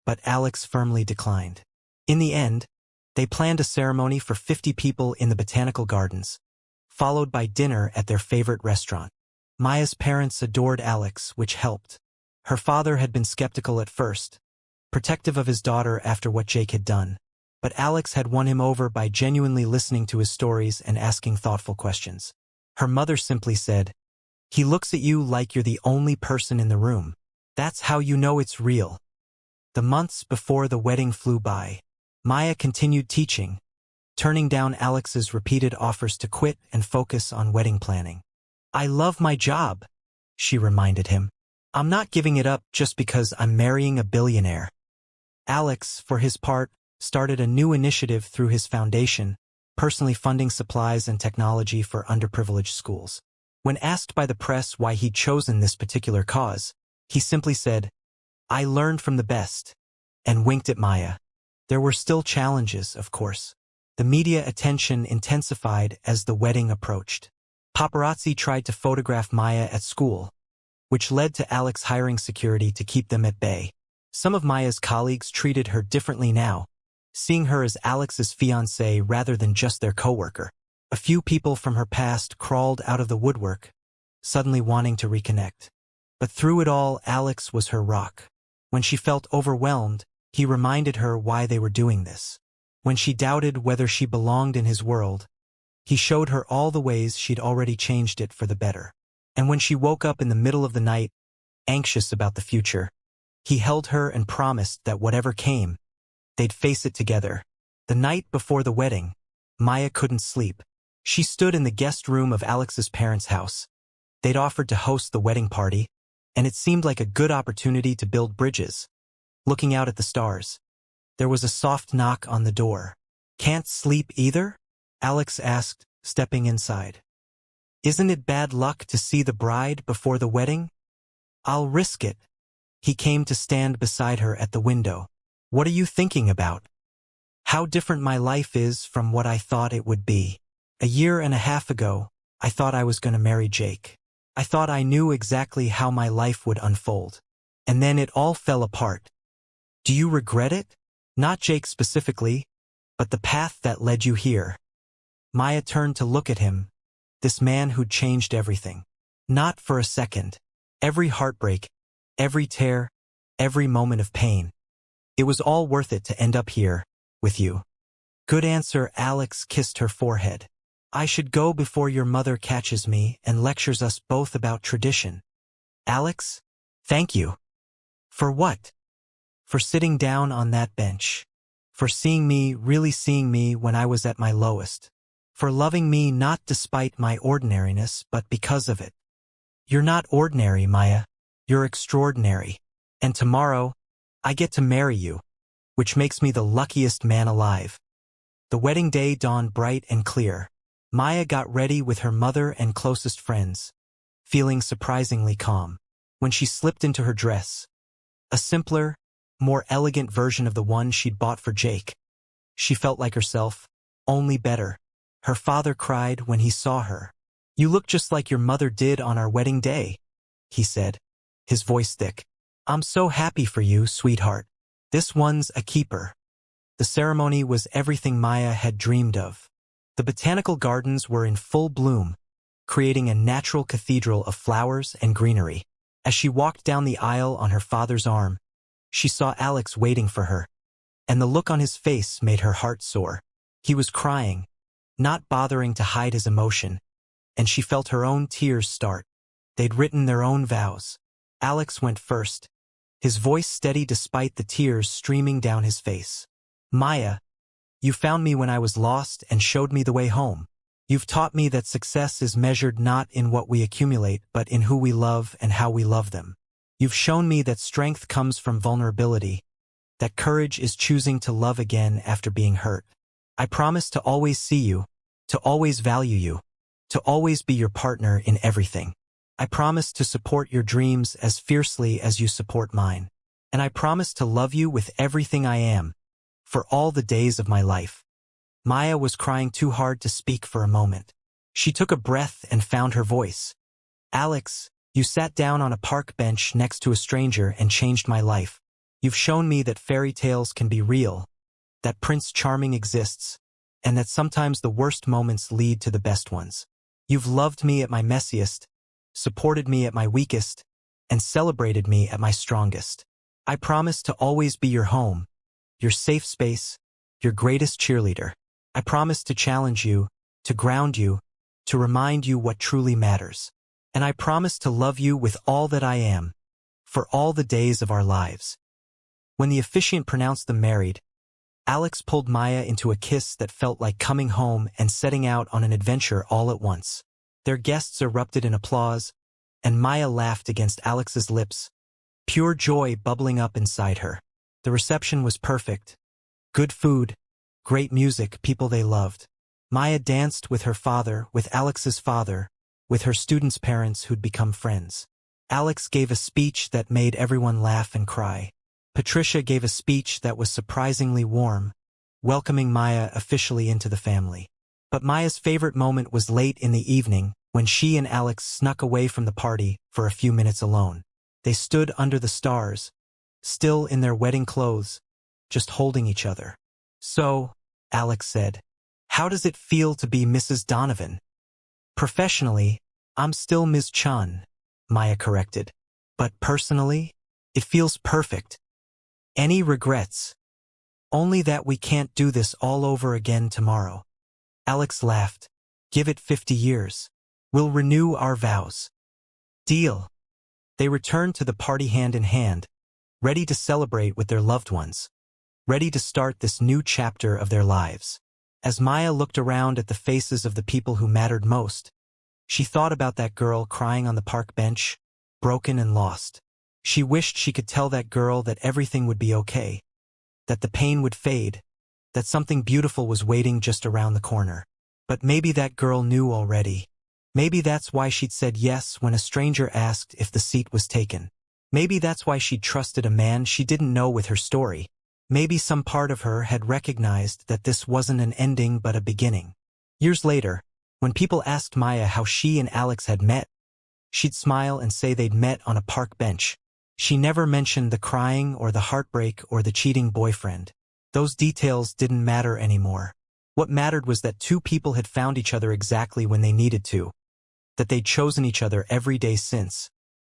but Alex firmly declined. In the end, they planned a ceremony for 50 people in the botanical gardens, followed by dinner at their favorite restaurant. Maya's parents adored Alex, which helped. Her father had been skeptical at first, protective of his daughter after what Jake had done. But Alex had won him over by genuinely listening to his stories and asking thoughtful questions. Her mother simply said, "He looks at you like you're the only person in the room. That's how you know it's real." The months before the wedding flew by. Maya continued teaching, turning down Alex's repeated offers to quit and focus on wedding planning. "I love my job," she reminded him. "I'm not giving it up just because I'm marrying a billionaire." Alex, for his part, started a new initiative through his foundation, personally funding supplies and technology for underprivileged schools. When asked by the press why he'd chosen this particular cause, he simply said, "I learned from the best," and winked at Maya. There were still challenges, of course. The media attention intensified as the wedding approached. Paparazzi tried to photograph Maya at school, which led to Alex hiring security to keep them at bay. Some of Maya's colleagues treated her differently now, seeing her as Alex's fiancée rather than just their coworker. A few people from her past crawled out of the woodwork, suddenly wanting to reconnect. But through it all, Alex was her rock. When she felt overwhelmed, he reminded her why they were doing this. When she doubted whether she belonged in his world, he showed her all the ways she'd already changed it for the better. And when she woke up in the middle of the night, anxious about the future, he held her and promised that whatever came, they'd face it together. The night before the wedding, Maya couldn't sleep. She stood in the guest room of Alex's parents' house. They'd offered to host the wedding party, and it seemed like a good opportunity to build bridges. Looking out at the stars, there was a soft knock on the door. "Can't sleep either?" Alex asked, stepping inside. "Isn't it bad luck to see the bride before the wedding?" "I'll risk it." He came to stand beside her at the window. "What are you thinking about?" "How different my life is from what I thought it would be. A year and a half ago, I thought I was going to marry Jake. I thought I knew exactly how my life would unfold. And then it all fell apart. Do you regret it? Not Jake specifically, but the path that led you here." Maya turned to look at him, this man who'd changed everything. Not for a second. Every heartbreak, every tear, every moment of pain. It was all worth it to end up here, with you. "Good answer." Alex kissed her forehead. "I should go before your mother catches me and lectures us both about tradition." "Alex, thank you." "For what?" "For sitting down on that bench. For seeing me, really seeing me when I was at my lowest. For loving me not despite my ordinariness but because of it." "You're not ordinary, Maya. You're extraordinary. And tomorrow, I get to marry you, which makes me the luckiest man alive." The wedding day dawned bright and clear. Maya got ready with her mother and closest friends, feeling surprisingly calm. When she slipped into her dress, a simpler, more elegant version of the one she'd bought for Jake, she felt like herself, only better. Her father cried when he saw her. "You look just like your mother did on our wedding day," he said, his voice thick. "I'm so happy for you, sweetheart. This one's a keeper." The ceremony was everything Maya had dreamed of. The botanical gardens were in full bloom, creating a natural cathedral of flowers and greenery. As she walked down the aisle on her father's arm, she saw Alex waiting for her, and the look on his face made her heart soar. He was crying, not bothering to hide his emotion, and she felt her own tears start. They'd written their own vows. Alex went first, his voice steady despite the tears streaming down his face. "Maya, you found me when I was lost and showed me the way home. You've taught me that success is measured not in what we accumulate but in who we love and how we love them. You've shown me that strength comes from vulnerability, that courage is choosing to love again after being hurt. I promise to always see you, to always value you, to always be your partner in everything. I promise to support your dreams as fiercely as you support mine. And I promise to love you with everything I am, for all the days of my life." Maya was crying too hard to speak for a moment. She took a breath and found her voice. "Alex, you sat down on a park bench next to a stranger and changed my life. You've shown me that fairy tales can be real, that Prince Charming exists, and that sometimes the worst moments lead to the best ones. You've loved me at my messiest, supported me at my weakest, and celebrated me at my strongest. I promise to always be your home, your safe space, your greatest cheerleader. I promise to challenge you, to ground you, to remind you what truly matters. And I promise to love you with all that I am, for all the days of our lives." When the officiant pronounced them married, Alex pulled Maya into a kiss that felt like coming home and setting out on an adventure all at once. Their guests erupted in applause, and Maya laughed against Alex's lips, pure joy bubbling up inside her. The reception was perfect. Good food, great music, people they loved. Maya danced with her father, with Alex's father, with her students' parents who'd become friends. Alex gave a speech that made everyone laugh and cry. Patricia gave a speech that was surprisingly warm, welcoming Maya officially into the family. But Maya's favorite moment was late in the evening, when she and Alex snuck away from the party for a few minutes alone. They stood under the stars, still in their wedding clothes, just holding each other. "So," Alex said, "how does it feel to be Mrs. Donovan?" "Professionally, I'm still Ms. Chun," Maya corrected. "But personally, it feels perfect. Any regrets?" "Only that we can't do this all over again tomorrow." Alex laughed. "Give it 50 years. We'll renew our vows." "Deal." They returned to the party hand in hand, ready to celebrate with their loved ones, ready to start this new chapter of their lives. As Maya looked around at the faces of the people who mattered most, she thought about that girl crying on the park bench, broken and lost. She wished she could tell that girl that everything would be okay, that the pain would fade, that something beautiful was waiting just around the corner. But maybe that girl knew already. Maybe that's why she'd said yes when a stranger asked if the seat was taken. Maybe that's why she'd trusted a man she didn't know with her story. Maybe some part of her had recognized that this wasn't an ending but a beginning. Years later, when people asked Maya how she and Alex had met, she'd smile and say they'd met on a park bench. She never mentioned the crying or the heartbreak or the cheating boyfriend. Those details didn't matter anymore. What mattered was that two people had found each other exactly when they needed to, that they'd chosen each other every day since,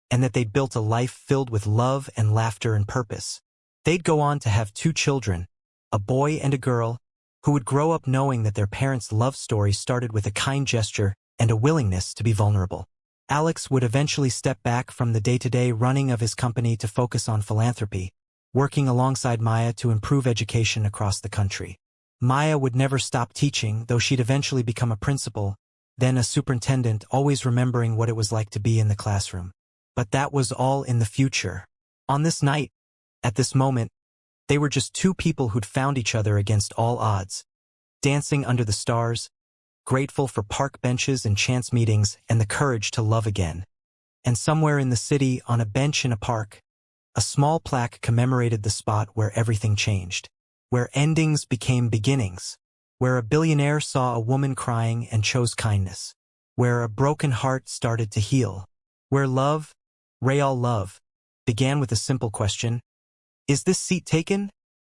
and that they'd built a life filled with love and laughter and purpose. They'd go on to have 2 children, a boy and a girl, who would grow up knowing that their parents' love story started with a kind gesture and a willingness to be vulnerable. Alex would eventually step back from the day-to-day running of his company to focus on philanthropy, working alongside Maya to improve education across the country. Maya would never stop teaching, though she'd eventually become a principal, then a superintendent, always remembering what it was like to be in the classroom. But that was all in the future. On this night, at this moment, they were just 2 people who'd found each other against all odds, dancing under the stars, grateful for park benches and chance meetings and the courage to love again. And somewhere in the city, on a bench in a park, a small plaque commemorated the spot where everything changed, where endings became beginnings, where a billionaire saw a woman crying and chose kindness, where a broken heart started to heal, where love, real love, began with a simple question: "Is this seat taken?"